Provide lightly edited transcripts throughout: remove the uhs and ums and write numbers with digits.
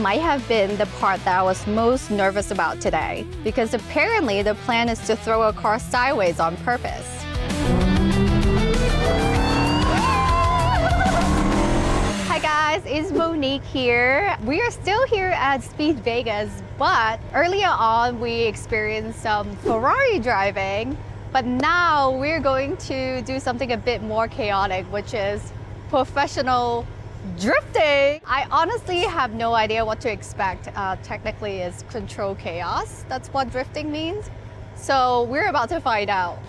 might have been the part that I was most nervous about today, because apparently the plan is to throw a car sideways on purpose. Hi guys, it's Monique here. We are still here at Speed Vegas, but earlier on we experienced some Ferrari driving, but now we're going to do something a bit more chaotic, which is professional drifting. I honestly have no idea what to expect. Technically, it's control chaos. That's what drifting means. So we're about to find out.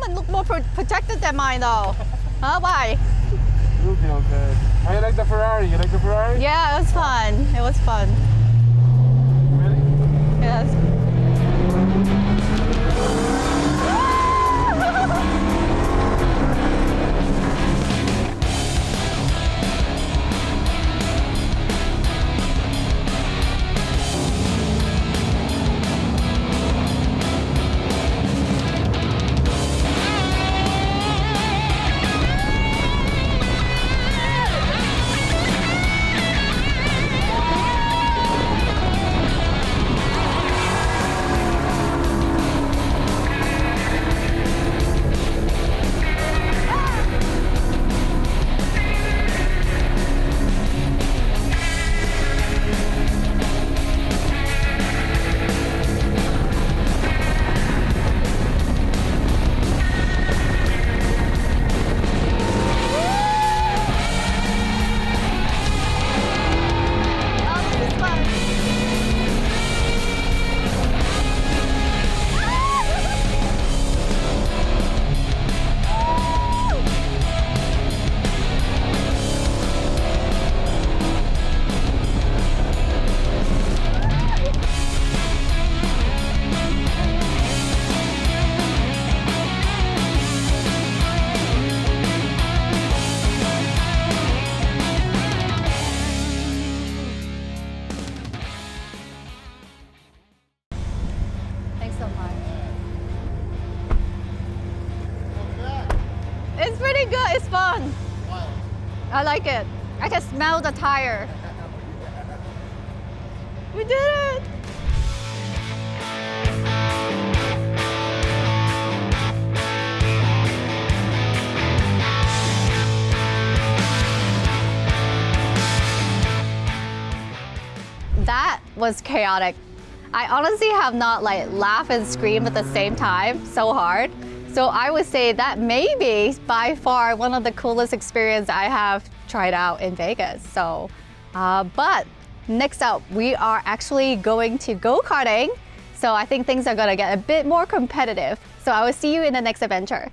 Look more protected than mine though. Huh? Why? You'll be okay. How you like the Ferrari? You like the Ferrari? Yeah, it was fun. It was fun. Really? Yes. It's pretty good, it's fun. I like it. I can smell the tire. We did it! That was chaotic. I honestly have not laughed and screamed at the same time so hard. So I would say that may be by far one of the coolest experiences I have tried out in Vegas. So, but next up, we are actually going to go-karting. So I think things are gonna get a bit more competitive. So I will see you in the next adventure.